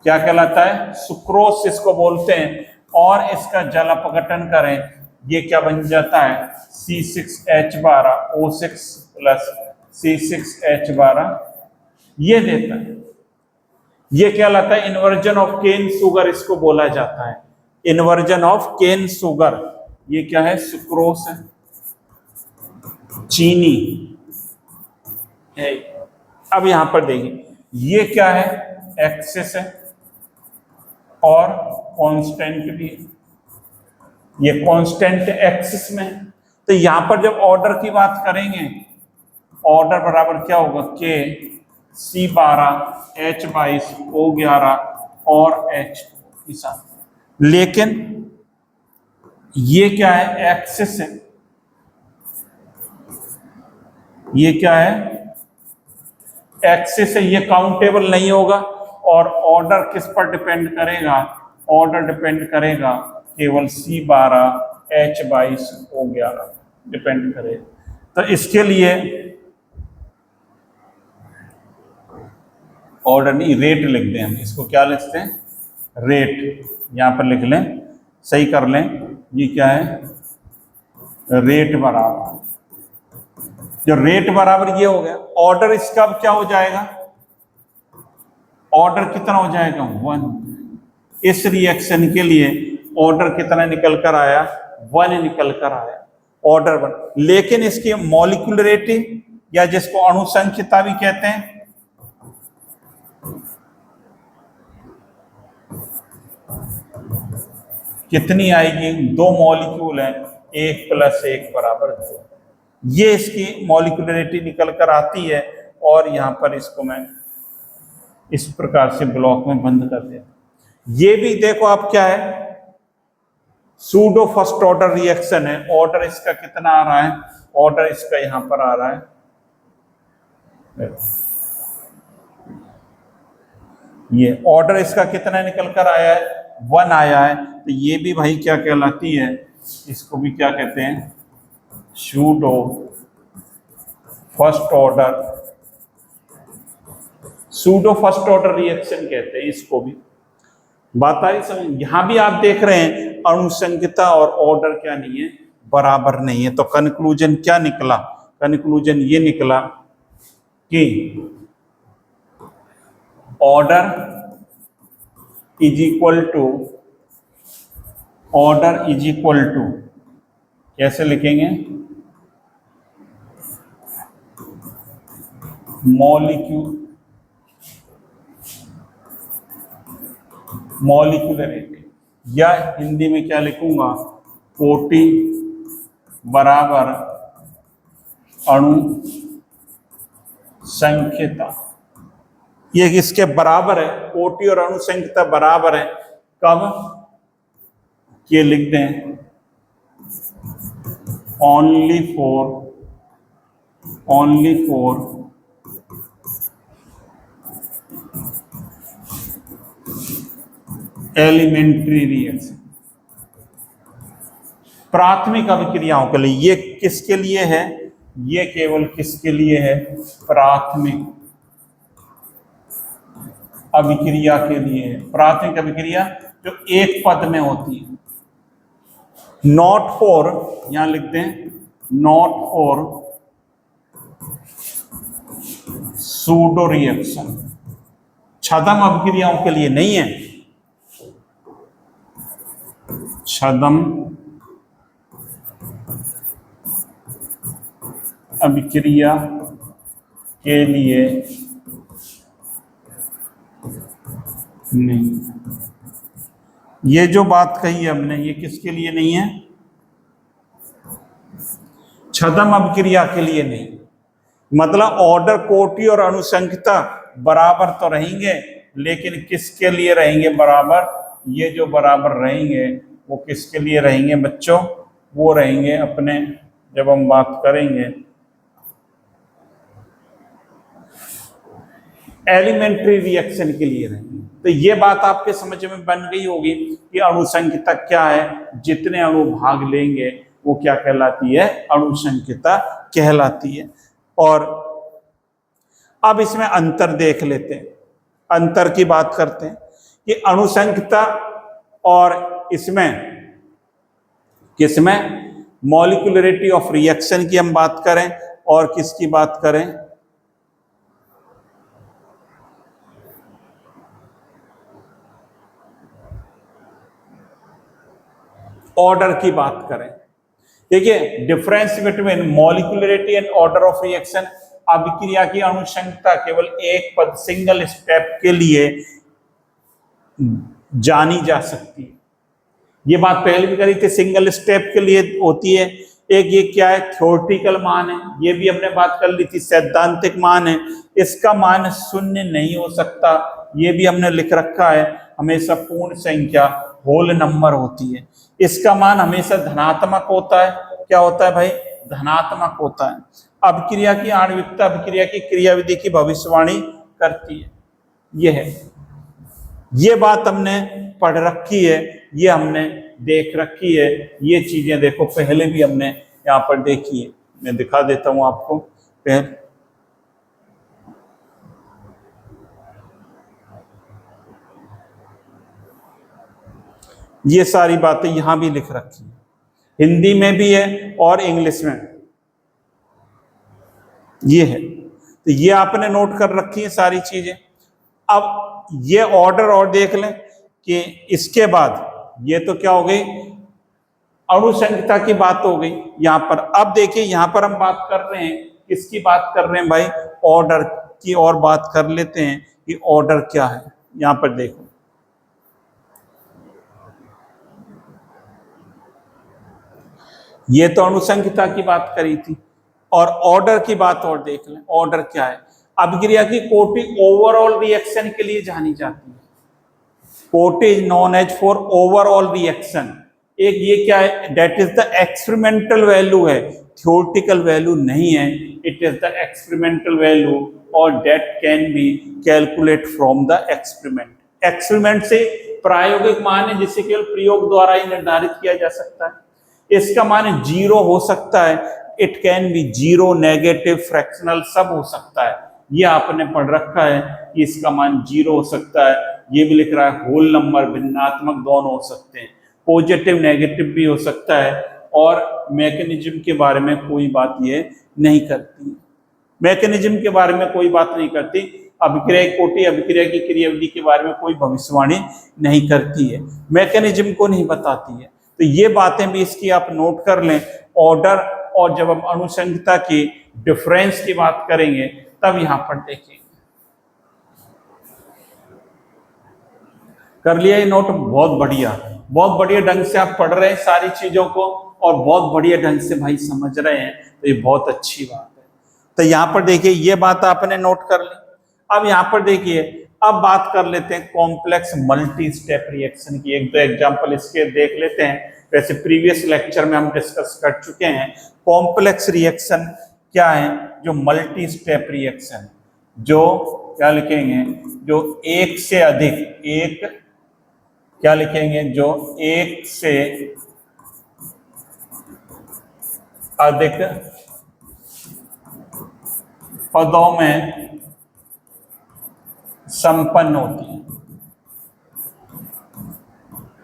क्या कहलाता है, सुक्रोस इसको बोलते हैं। और इसका जल अपघटन करें ये क्या बन जाता है C6H12O6 प्लस C6H12, ये देता है। ये क्या लाता है? इन्वर्जन ऑफ केन शुगर इसको बोला जाता है, इन्वर्जन ऑफ केन शुगर। ये क्या है? सुक्रोस है, चीनी है। अब यहां पर देखिए ये क्या है? एक्सेस है और कांस्टेंट भी है, ये कांस्टेंट एक्सिस में है। तो यहां पर जब ऑर्डर की बात करेंगे, ऑर्डर बराबर क्या होगा? के C12H22O11 और H के साथ। लेकिन ये क्या है? एक्सिस है, ये क्या है? एक्सिस है, ये काउंटेबल नहीं होगा। और ऑर्डर किस पर डिपेंड करेगा? ऑर्डर डिपेंड करेगा केवल C12H22O11 डिपेंड करेगा। तो इसके लिए ऑर्डर नहीं, रेट लिख दें हम। इसको क्या लिखते हैं? रेट। यहां पर लिख लें, सही कर लें। ये क्या है? रेट बराबर, जो रेट बराबर ये हो गया। ऑर्डर इसका अब क्या हो जाएगा? ऑर्डर कितना हो जाएगा? 1। इस रिएक्शन के लिए ऑर्डर कितना निकल कर आया? 1 निकल कर आया, ऑर्डर 1। लेकिन इसकी मॉलिक्यूलरिटी या जिसको अणुसंख्यता भी कहते हैं, कितनी आएगी? 2 मॉलिक्यूल है, 1 + 1 = 2। ये इसकी मॉलिक्यूलरिटी निकल कर आती है। और यहां पर इसको मैं इस प्रकार से ब्लॉक में बंद कर देता। ये भी देखो आप क्या है? सूडो फर्स्ट ऑर्डर रिएक्शन है। ऑर्डर इसका कितना आ रहा है? ऑर्डर इसका यहां पर आ रहा है, ये ऑर्डर इसका कितना निकल कर आया है? 1 आया है। तो ये भी भाई क्या कहलाती है? इसको भी क्या कहते हैं? Pseudo first order, pseudo first order reaction कहते हैं इसको भी। बात आई समझ? यहां भी आप देख रहे हैं अणुसंख्यता और ऑर्डर क्या नहीं है? बराबर नहीं है। तो कंक्लूजन क्या निकला? कंक्लूजन ये निकला कि ऑर्डर इज इक्वल टू कैसे लिखेंगे? मॉलिक्यूलरिटी, या हिंदी में क्या लिखूंगा? कोटि बराबर अणु संख्यता। ये किसके बराबर है? कोटि और अणु संख्यता बराबर है। कब? ये लिख दें ओनली फॉर एलिमेंट्री रिएक्शन, प्राथमिक अभिक्रियाओं के लिए। ये किसके लिए है? ये केवल किसके लिए है? प्राथमिक अभिक्रिया के लिए है। प्राथमिक अभिक्रिया जो एक पद में होती है। नॉट फॉर, यहां लिख दें नॉट फॉर सूडो रिएक्शन, छद्म अभिक्रियाओं के लिए नहीं है। छद्म अभिक्रिया के लिए नहीं। ये जो बात कही हमने, ये किसके लिए नहीं है? छद्म अभिक्रिया के लिए नहीं। मतलब ऑर्डर, कोटि और अणुसंख्यता बराबर तो रहेंगे, लेकिन किसके लिए रहेंगे बराबर? ये जो बराबर रहेंगे वो किसके लिए रहेंगे बच्चों? वो रहेंगे अपने, जब हम बात करेंगे एलिमेंट्री रिएक्शन के लिए रहेंगे। तो ये बात आपके समझ में बन गई होगी कि अणुसंख्यता क्या है। जितने अणु भाग लेंगे वो क्या कहलाती है? अणुसंख्यता कहलाती है। और अब इसमें अंतर देख लेते हैं, अंतर की बात करते हैं कि अणुसंख्यता और इसमें किसमें? मॉलिक्यूलरिटी ऑफ रिएक्शन की हम बात करें और किसकी बात करें? ऑर्डर की बात करें। देखिए difference between molecularity and order of reaction, अभिक्रिया की अनुशंकता केवल एक पद सिंगल स्टेप के लिए जानी जा सकती है। ये बात पहले भी करी थी, सिंगल स्टेप के लिए होती है। एक ये क्या है? थ्योरेटिकल मान है, ये भी हमने बात कर ली थी। सैद्धांतिक मान है, इसका मान शून्य नहीं हो सकता, ये भी हमने लिख रखा है। हमेशा पूर्ण संख्या होल नंबर होती है। इसका मान हमेशा धनात्मक होता है। क्या होता है भाई? धनात्मक होता है। अभिक्रिया की आणविकता अभिक्रिया की क्रियाविधि की भविष्यवाणी करती है। ये है, ये बात हमने पढ़ रखी है, ये हमने देख रखी है। ये चीजें देखो पहले भी हमने यहाँ पर देखी है। मैं दिखा देता हूं आपको। पहले ये सारी बातें यहां भी लिख रखी है, हिंदी में भी है और इंग्लिश में। ये है, तो ये आपने नोट कर रखी है सारी चीजें। अब ये ऑर्डर और देख लें कि इसके बाद ये तो क्या हो गई? अणुसंख्यता की बात हो गई यहां पर। अब देखिए यहां पर हम बात कर रहे हैं, किसकी बात कर रहे हैं भाई? ऑर्डर की और बात कर लेते हैं कि ऑर्डर क्या है। यहां पर देखो, ये तो अणुसंख्यता की बात करी थी, और ऑर्डर की बात और देख लें। ऑर्डर क्या है? अभिक्रिया की कोटि ओवरऑल रिएक्शन के लिए जानी जाती है। कोटि is known as for overall reaction. एक ये क्या है? That is the experimental value है, थ्योरेटिकल वैल्यू नहीं है। It is the experimental value और that can be calculate from the experiment. Experiment से प्रायोगिक मान है जिसे केवल प्रयोग द्वारा ही निर्धारित किया जा सकता है। इसका मान 0 हो सकता है, it can be 0, negative, fractional, सब हो सकता है। ये आपने पढ़ रखा है कि इसका मान 0 हो सकता है। ये भी लिख रहा है होल नंबर, भिन्नात्मक दोनों हो सकते हैं, पॉजिटिव नेगेटिव भी हो सकता है। और मैकेनिज्म के बारे में कोई बात ये नहीं करती, मैकेनिज्म के बारे में कोई बात नहीं करती। अभिक्रिया कोटि अभिक्रिया की क्रियाविधि के बारे में कोई भविष्यवाणी नहीं करती है, मैकेनिज्म को नहीं बताती है। तो ये बातें भी इसकी आप नोट कर लें। ऑर्डर, और जब हम अणुसंख्यता की डिफरेंस की बात करेंगे तब यहां पर देखेंगे। कर लिया ये नोट? बहुत बढ़िया, बहुत बढ़िया ढंग से आप पढ़ रहे हैं सारी चीजों को, और बहुत बढ़िया ढंग से भाई समझ रहे हैं, तो ये बहुत अच्छी बात है। तो यहाँ पर देखिए ये बात आपने नोट कर ली। अब यहाँ पर देखिए, अब बात कर लेते हैं कॉम्प्लेक्स मल्टी स्टेप रिएक्शन की। एक दो एग्जांपल इसके देख लेते हैं। वैसे प्रीवियस लेक्चर में हम डिस्कस कर चुके हैं। कॉम्प्लेक्स रिएक्शन क्या है? जो मल्टी स्टेप रिएक्शन, जो क्या लिखेंगे? जो एक से अधिक, एक क्या लिखेंगे? जो एक से अधिक पदों में संपन्न होती है।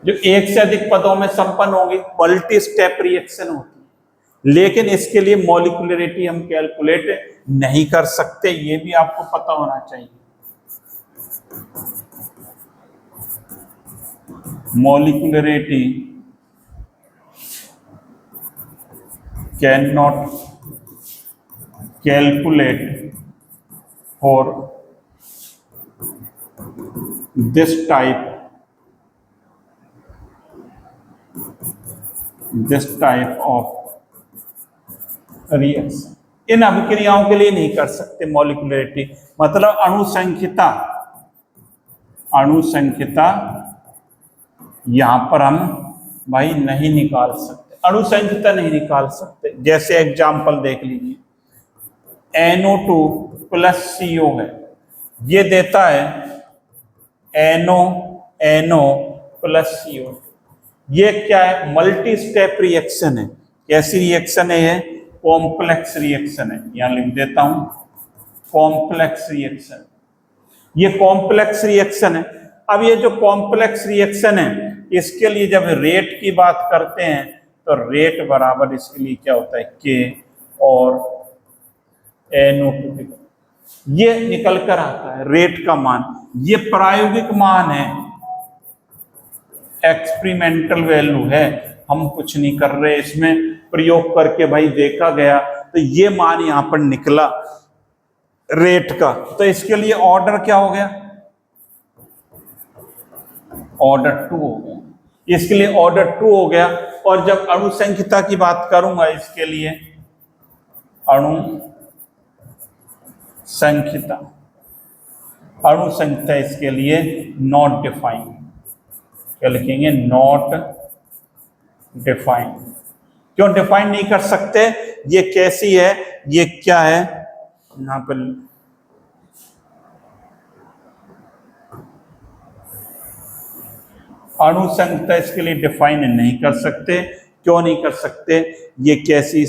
जो एक से अधिक पदों में संपन्न होगी मल्टी स्टेप रिएक्शन होती है। लेकिन इसके लिए मॉलिक्यूलरिटी हम कैलकुलेट नहीं कर सकते, ये भी आपको पता होना चाहिए। Molecularity can not calculate for this type of reaction. इन अभिक्रियाओं के लिए नहीं कर सकते मॉलिक्यूलरिटी, मतलब अणुसंख्यता यहां पर हम भाई नहीं निकाल सकते, अणुसंख्यता नहीं निकाल सकते। जैसे एग्जांपल देख लीजिए, NO2 प्लस CO है, ये देता है NO प्लस CO। ये क्या है? मल्टी स्टेप रिएक्शन है। कैसी रिएक्शन है ये? कॉम्प्लेक्स रिएक्शन है। यहां लिख देता हूं कॉम्प्लेक्स रिएक्शन। ये कॉम्प्लेक्स रिएक्शन है। अब ये जो कॉम्प्लेक्स रिएक्शन है, इसके लिए जब रेट की बात करते हैं तो रेट बराबर इसके लिए क्या होता है के और NO2। ये निकल कर आता है रेट का मान। ये प्रायोगिक मान है, एक्सपेरिमेंटल वैल्यू है, हम कुछ नहीं कर रहे इसमें, प्रयोग करके भाई देखा गया तो ये मान यहां पर निकला रेट का। तो इसके लिए ऑर्डर क्या हो गया, ऑर्डर 2 हो गया, इसके लिए ऑर्डर 2 हो गया। और जब अणु संख्यता की बात करूंगा इसके लिए अणु संख्यता, अणु संख्यता इसके लिए नॉट डिफाइंड, क्या लिखेंगे, नॉट डिफाइंड। क्यों डिफाइन नहीं कर सकते, ये कैसी है, ये क्या है, यहां पर अणु संख्यता इसके लिए डिफाइन नहीं कर सकते। क्यों नहीं कर सकते, ये कैसी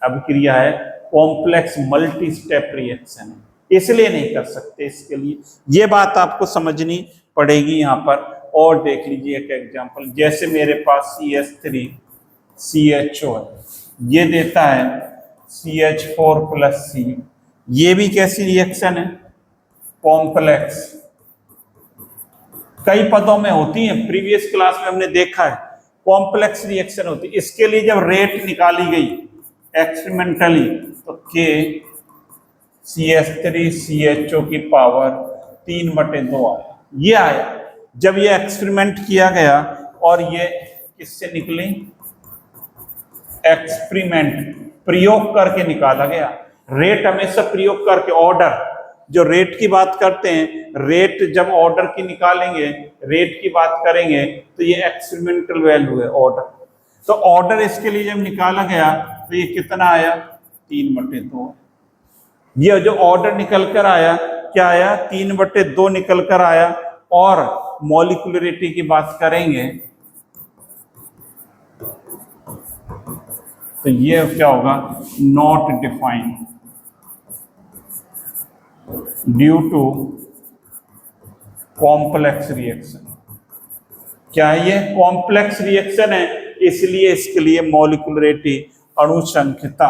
अभिक्रिया है, कॉम्प्लेक्स मल्टी स्टेप रिएक्शन है, इसलिए नहीं कर सकते। इसके लिए ये बात आपको समझनी पड़ेगी यहां पर। और देख लीजिए एक एग्जांपल, जैसे मेरे पास CH3 CHO है, ये देता है CH4 + C, ये भी कैसी रिएक्शन है, कॉम्प्लेक्स, कई पदों में होती है, प्रीवियस क्लास में हमने देखा है कॉम्प्लेक्स रिएक्शन होती है। इसके लिए जब रेट निकाली गई एक्सपेरिमेंटली तो के CH3 CHO की पावर 3/2 आया, ये आया जब ये एक्सपेरिमेंट किया गया। और ये किससे निकली, एक्सपेरिमेंट, प्रयोग करके निकाला गया। रेट हमेशा प्रयोग करके, ऑर्डर, जो रेट की बात करते हैं, रेट जब ऑर्डर की निकालेंगे, रेट की बात करेंगे तो ये एक्सपेरिमेंटल वैल्यू है ऑर्डर। तो ऑर्डर इसके लिए जब निकाला गया तो ये कितना आया, 3/2। ये जो ऑर्डर निकल कर आया, क्या आया, 3/2 निकल कर आया। और मॉलिक्यूलरिटी की बात करेंगे तो ये क्या होगा, not defined due to complex reaction. क्या है ये, कॉम्प्लेक्स रिएक्शन है, इसलिए इसके लिए मॉलिक्यूलरिटी, अणु संख्यता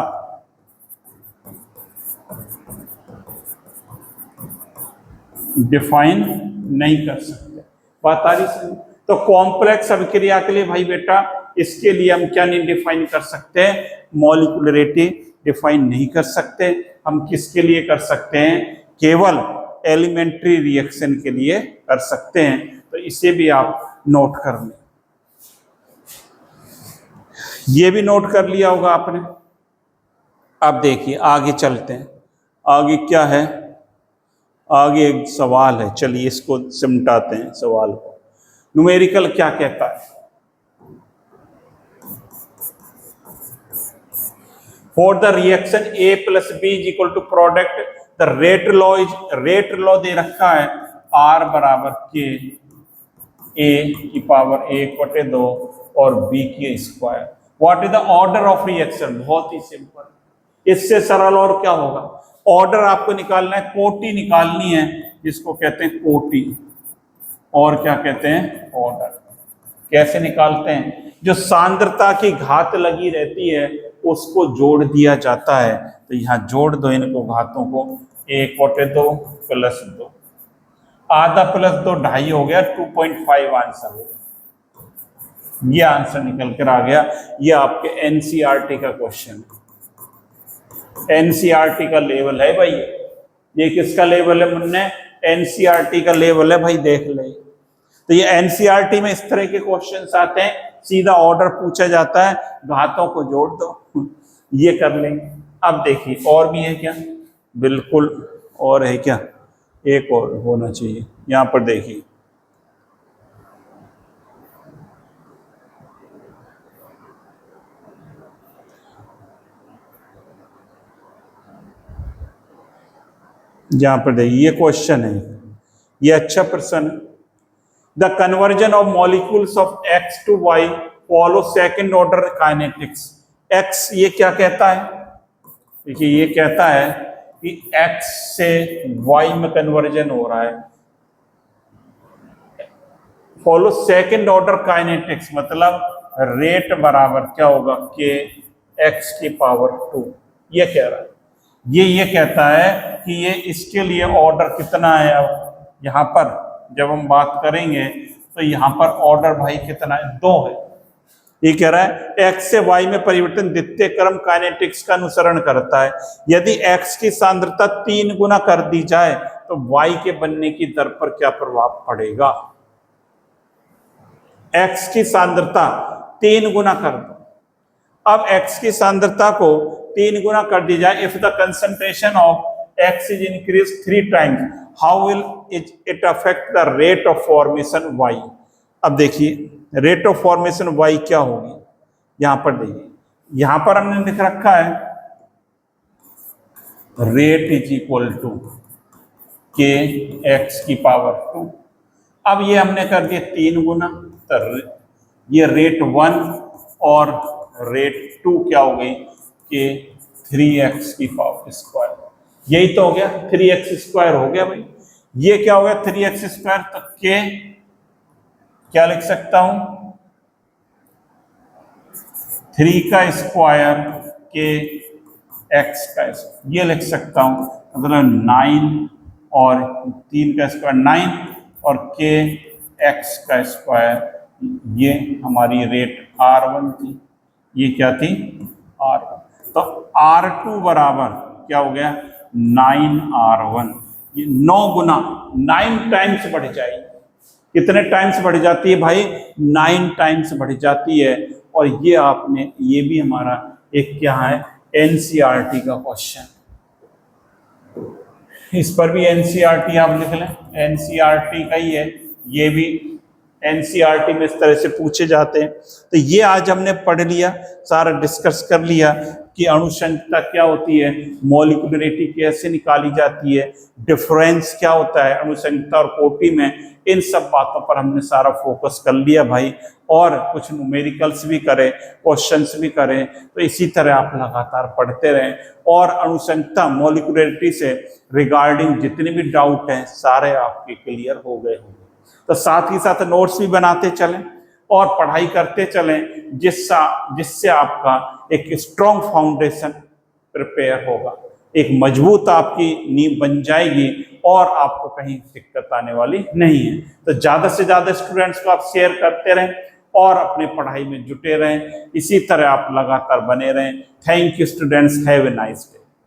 डिफाइन नहीं कर सकते। बात आ रही समझ। तो कॉम्प्लेक्स अभिक्रिया के लिए भाई बेटा, इसके लिए हम क्या नहीं डिफाइन कर सकते, मॉलिक्यूलरिटी डिफाइन नहीं कर सकते। हम किसके लिए कर सकते हैं, केवल एलिमेंट्री रिएक्शन के लिए कर सकते हैं। तो इसे भी आप नोट कर लें, ये भी नोट कर लिया होगा आपने। अब देखिए आगे चलते हैं, आगे क्या है, आगे एक सवाल है, चलिए इसको सिमटाते हैं सवाल को। न्यूमेरिकल क्या कहता है, for the reaction A + B = product the rate law is, rate law दे रखा है R = K A⁴ और B² what is the order of reaction. बहुत ही सिंपल, इससे सरल और क्या होगा। ऑर्डर आपको निकालना है, कोटि निकालनी है, जिसको कहते हैं कोटि, और क्या कहते हैं, ऑर्डर। कैसे निकालते हैं, जो सांद्रता की घात लगी रहती है उसको जोड़ दिया जाता है। तो यहाँ जोड़ दो इनको घातों को, 1/2 + 2, आधा + 2 2.5 हो गया, 2.5 आंसर हो गया। ये आंसर निकल कर आ गया। ये आपके NCERT का क्वेश्चन है, NCERT का लेवल है भाई। ये किसका लेवल है मुन्ने, NCERT का लेवल है भाई, देख ले। तो ये NCERT में इस तरह के क्वेश्चंस आते हैं, सीधा ऑर्डर पूछा जाता है, घातों को जोड़ दो, ये कर लेंगे। अब देखिए और भी है क्या, बिल्कुल और है क्या, एक और होना चाहिए। यहां पर देखिए, यहां पर देखिए, ये क्वेश्चन है, ये अच्छा प्रश्न है। The conversion of molecules of X to Y follow second order kinetics. X ये क्या कहता है, देखिए ये कहता है कि X से Y में कन्वर्जन हो रहा है, फॉलो सेकंड ऑर्डर काइनेटिक्स, मतलब रेट बराबर क्या होगा, के एक्स की पावर 2। ये कह रहा है, ये कहता है कि ये इसके लिए ऑर्डर कितना है। अब यहाँ पर जब हम बात करेंगे तो यहाँ पर ऑर्डर भाई कितना है, 2 है। ये कह रहा है x से y में परिवर्तन द्वितीय क्रम काइनेटिक्स का अनुसरण करता है। यदि x की सांद्रता 3 गुना कर दी जाए तो y के बनने की दर पर क्या प्रभाव पड़ेगा। x की सांद्रता 3 गुना कर दो। अब x की सांद्रता को 3 गुना कर दी जाए, if the concentration of x is increase 3 times, how will it affect the rate of formation y। अब देखिए रेट ऑफ फॉर्मेशन y क्या होगी, यहां पर देखिए, यहां पर हमने लिख रखा है रेट इज इक्वल टू के एक्स की पावर 2। अब ये हमने कर दिया 3 गुना, तो ये रेट 1 और रेट 2 क्या हो गई, के 3x की पावर स्क्वायर। यही तो हो गया, 3x स्क्वायर हो गया भाई। ये क्या हो गया 3x स्क्वायर, तो के क्या लिख सकता हूं, 3 का स्क्वायर के x का स्क्वायर, ये लिख सकता हूं, मतलब 9 और 3 का स्क्वायर 9 और के x का स्क्वायर। ये हमारी रेट R1 थी, ये क्या थी R1। तो R2 बराबर क्या हो गया 9R1। ये 9 गुना 9 टाइम्स बढ़ जाएगी। कितने टाइम्स बढ़ जाती है भाई, 9 टाइम्स बढ़ जाती है। और ये आपने, ये भी हमारा एक क्या है एनसीईआरटी का क्वेश्चन, इस पर भी एनसीईआरटी आप लिख लें, एनसीईआरटी का ही है, ये भी एनसीईआरटी में इस तरह से पूछे जाते हैं। तो ये आज हमने पढ़ लिया, सारा डिस्कस कर लिया कि अणुसंख्यता क्या होती है, मॉलिक्यूलरिटी कैसे निकाली जाती है, डिफरेंस क्या होता है अणुसंख्यता और कोटि में, इन सब बातों पर हमने सारा फोकस कर लिया भाई। और कुछ न्यूमेरिकल्स भी करें, क्वेश्चंस भी करें, तो इसी तरह आप लगातार पढ़ते रहें। और अणुसंख्यता मॉलिक्यूलरिटी से रिगार्डिंग जितने भी डाउट हैं सारे आपके क्लियर हो गए होंगे। तो साथ ही साथ नोट्स भी बनाते चलें और पढ़ाई करते चलें, जिससे आपका एक स्ट्रॉन्ग फाउंडेशन प्रिपेयर होगा, एक मजबूत आपकी नींव बन जाएगी और आपको कहीं दिक्कत आने वाली नहीं है। तो ज़्यादा से ज़्यादा स्टूडेंट्स को आप शेयर करते रहें और अपने पढ़ाई में जुटे रहें, इसी तरह आप लगातार बने रहें। Thank you students, have a nice day.